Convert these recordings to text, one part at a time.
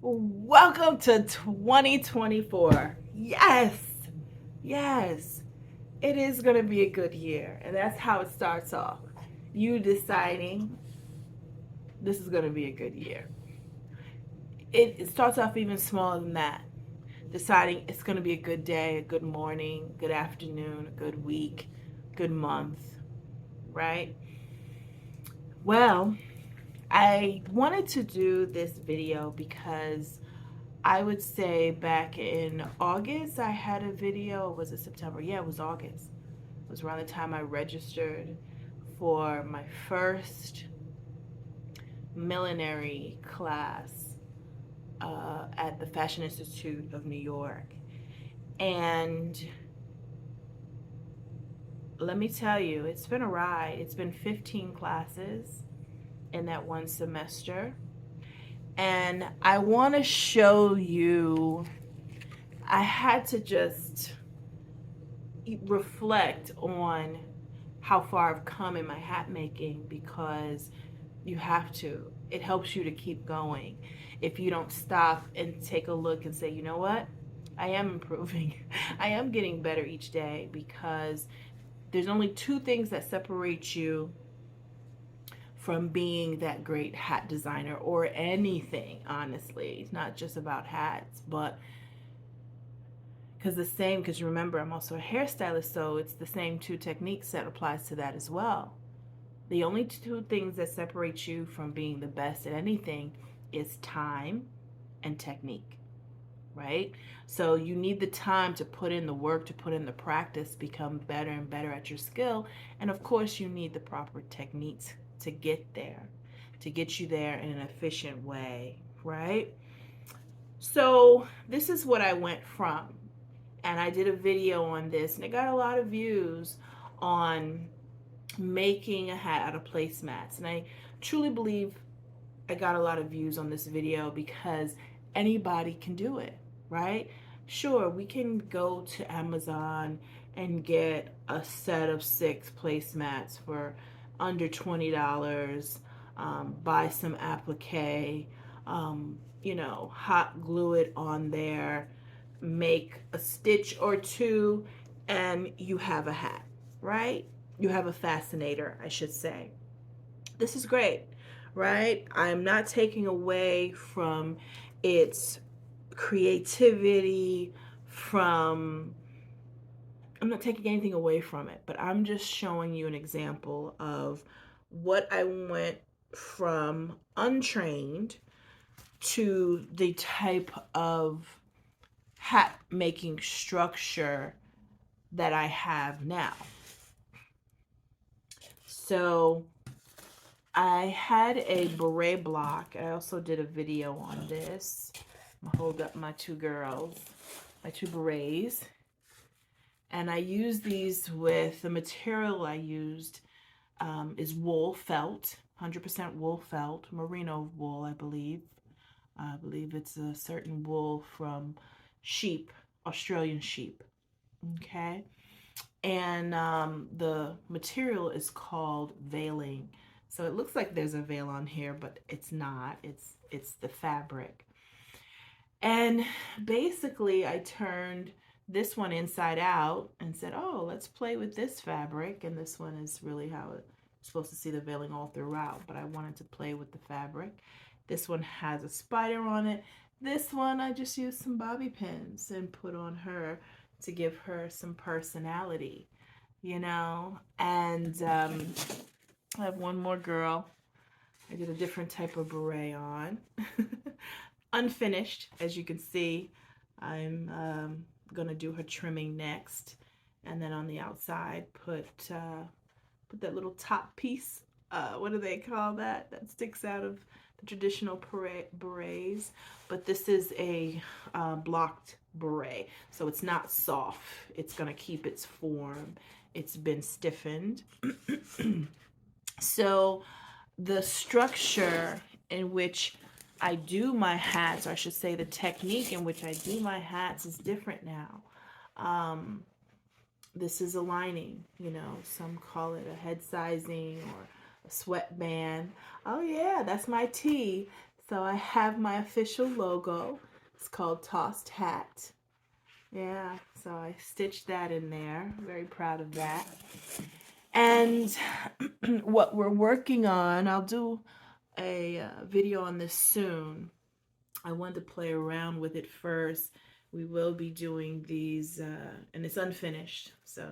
Welcome to 2024. Yes, it is going to be a good year. And that's how it starts off. You deciding this is going to be a good year. It starts off even smaller than that. Deciding it's going to be a good day, a good morning, good afternoon, a good week, good month, right? Well, I wanted to do this video because I would say back in August, I had a video. Was it September? Yeah, it was August. It was around the time I registered for my first millinery class at the Fashion Institute of New York. And let me tell you, it's been a ride. It's been 15 classes in that one semester. And I want to show you, I had to just reflect on how far I've come in my hat making because you have to. It helps you to keep going. If you don't stop and take a look and say, you know what? I am improving. I am getting better each day because there's only two things that separate you from being that great hat designer or anything, honestly. It's not just about hats, but because remember, I'm also a hairstylist, so it's the same two techniques that applies to that as well. The only two things that separate you from being the best at anything is time and technique, right? So you need the time to put in the work, to put in the practice, become better and better at your skill. And of course, you need the proper techniques to get there, to get you there in an efficient way, right? So this is what I went from. And I did a video on this, and it got a lot of views on making a hat out of placemats. And I truly believe I got a lot of views on this video because anybody can do it, right? Sure, we can go to Amazon and get a set of 6 placemats for under $20, buy some applique, hot glue it on there, make a stitch or two, and you have a hat, right? You have a fascinator, I should say. This is great, right? I'm not taking away from its creativity, I'm not taking anything away from it, but I'm just showing you an example of what I went from untrained to the type of hat making structure that I have now. So I had a beret block. I also did a video on this. I'm gonna hold up my two girls, my two berets. And I used these with the material I used is wool felt, 100% wool felt, merino wool, I believe. I believe it's a certain wool from sheep, Australian sheep. Okay. And the material is called veiling. So it looks like there's a veil on here, but it's not. It's the fabric. And basically I turned this one inside out and said, oh, let's play with this fabric. And this one is really how it's supposed to see the veiling all throughout, but I wanted to play with the fabric. This one has a spider on it. This one I just used some bobby pins and put on her to give her some personality, and I have one more girl. I did a different type of beret on. Unfinished, as you can see. I'm gonna do her trimming next, and then on the outside put that little top piece. What do they call that? That sticks out of the traditional berets. But this is a blocked beret, so it's not soft. It's gonna keep its form. It's been stiffened. So the structure in which I do my hats, or I should say the technique in which I do my hats is different now. This is a lining, some call it a head sizing or a sweatband. Oh yeah, that's my T. So I have my official logo. It's called Tossed Hat. Yeah, so I stitched that in there. Very proud of that. And what we're working on, I'll do a video on this soon. I wanted to play around with it first. We will be doing these, and it's unfinished, so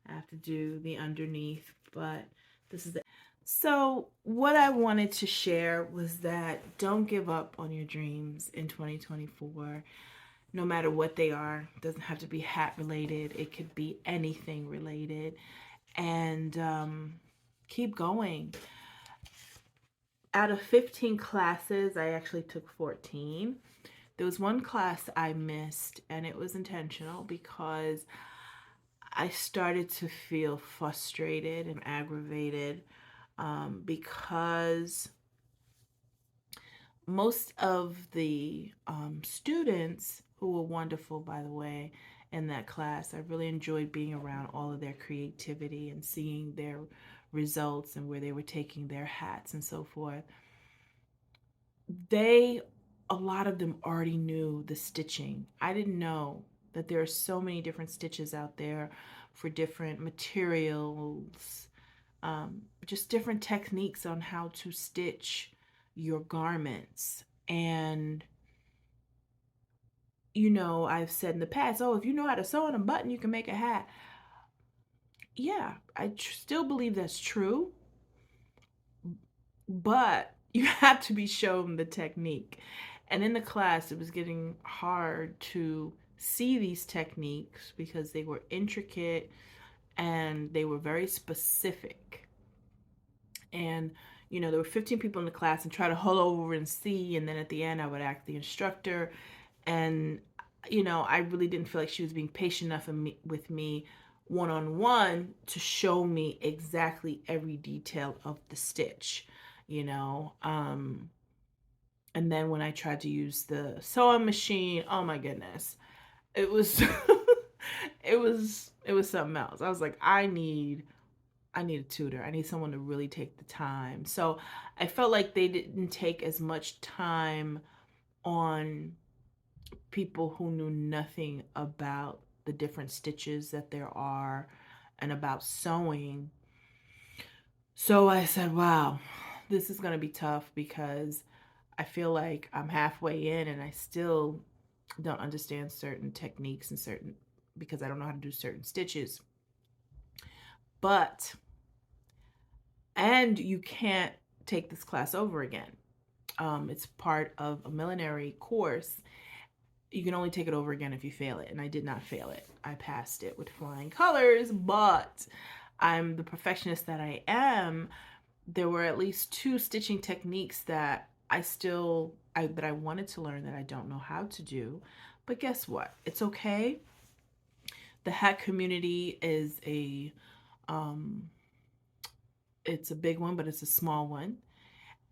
I have to do the underneath, but this is it. So what I wanted to share was that don't give up on your dreams in 2024, no matter what they are. It doesn't have to be hat related. It could be anything related. And keep going. Out of 15 classes, I actually took 14. There was one class I missed, and it was intentional because I started to feel frustrated and aggravated because most of the students, who were wonderful, by the way, in that class, I really enjoyed being around all of their creativity and seeing their results and where they were taking their hats and so forth. A lot of them already knew the stitching. I didn't know that there are so many different stitches out there for different materials, just different techniques on how to stitch your garments. And, I've said in the past, oh, if you know how to sew on a button, you can make a hat. Yeah, I still believe that's true, but you have to be shown the technique. And in the class, it was getting hard to see these techniques because they were intricate and they were very specific. And, there were 15 people in the class, and try to huddle over and see. And then at the end, I would ask the instructor. And, I really didn't feel like she was being patient enough with me one-on-one to show me exactly every detail of the stitch. And then when I tried to use the sewing machine, oh my goodness, it was it was something else. I was like, I need a tutor. I need someone to really take the time. So I felt like they didn't take as much time on people who knew nothing about the different stitches that there are and about sewing. So I said, wow, this is going to be tough because I feel like I'm halfway in and I still don't understand certain techniques and because I don't know how to do certain stitches. And you can't take this class over again. It's part of a millinery course. You can only take it over again if you fail it, and I did not fail it. I passed it with flying colors, but I'm the perfectionist that I am. There were at least 2 stitching techniques that I wanted to learn that I don't know how to do. But guess what? It's okay. The hat community is it's a big one, but it's a small one.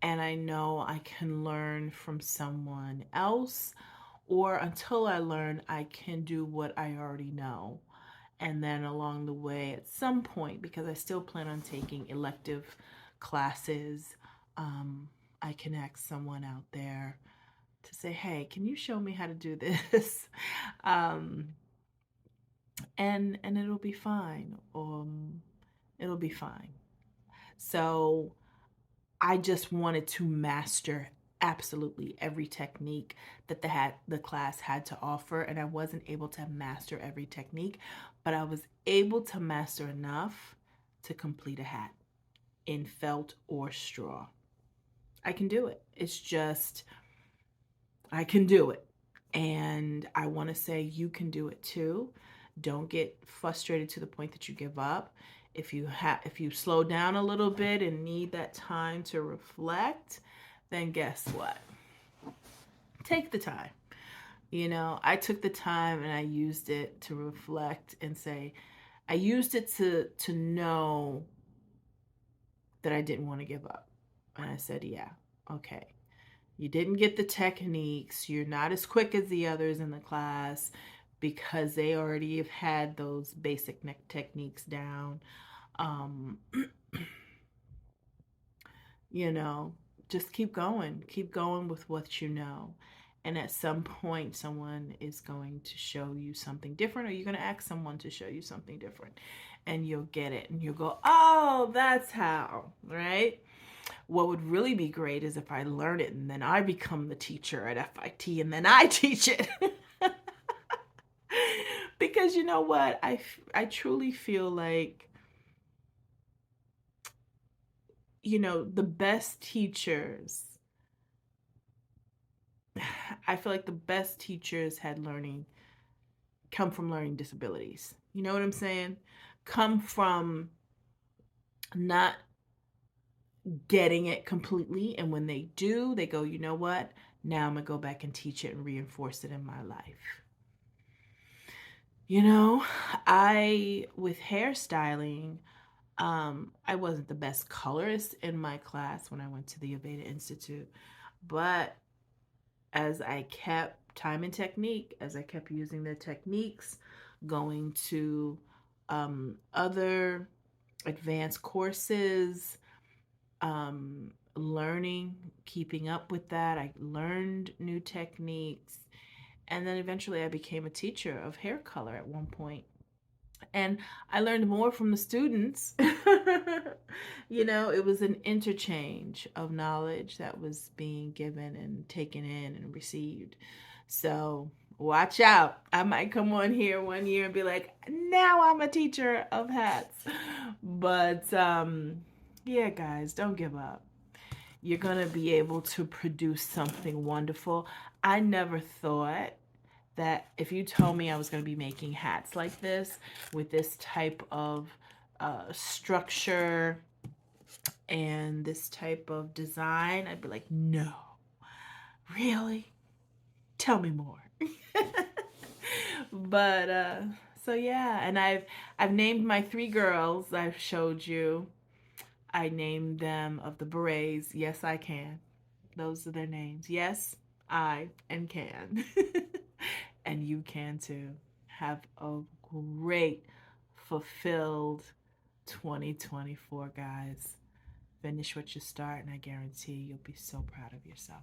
And I know I can learn from someone else, or until I learn, I can do what I already know. And then along the way, at some point, because I still plan on taking elective classes, I can ask someone out there to say, hey, can you show me how to do this? um, and it'll be fine. It'll be fine. So I just wanted to master absolutely every technique that the class had to offer, and I wasn't able to master every technique, but I was able to master enough to complete a hat in felt or straw. I can do it. It's just I can do it. And I want to say you can do it too. Don't get frustrated to the point that you give up. If you slow down a little bit and need that time to reflect, then guess what? Take the time. I took the time and I used it to reflect and say, I used it to know that I didn't want to give up. And I said, yeah, okay. You didn't get the techniques. You're not as quick as the others in the class because they already have had those basic techniques down. Um, you know, just keep going with what you know. And at some point, someone is going to show you something different, or you're going to ask someone to show you something different, and you'll get it and you'll go, oh, that's how, right? What would really be great is if I learn it and then I become the teacher at FIT and then I teach it. Because you know what? I truly feel like, the best teachers, I feel like the best teachers had come from learning disabilities. You know what I'm saying? Come from not getting it completely. And when they do, they go, you know what? Now I'm going to go back and teach it and reinforce it in my life. With hairstyling, I wasn't the best colorist in my class when I went to the Aveda Institute. But as I kept time and technique, as I kept using the techniques, going to other advanced courses, learning, keeping up with that, I learned new techniques. And then eventually I became a teacher of hair color at one point. And I learned more from the students. It was an interchange of knowledge that was being given and taken in and received. So watch out. I might come on here one year and be like, now I'm a teacher of hats. But yeah, guys, don't give up. You're going to be able to produce something wonderful. I never thought that if you told me I was going to be making hats like this with this type of structure and this type of design, I'd be like, no, really? Tell me more. But so yeah, and I've named my 3 girls I've showed you. I named them of the berets. Yes, I can. Those are their names. Yes, I and can. And you can too. Have a great, fulfilled 2024, guys. Finish what you start, and I guarantee you'll be so proud of yourself.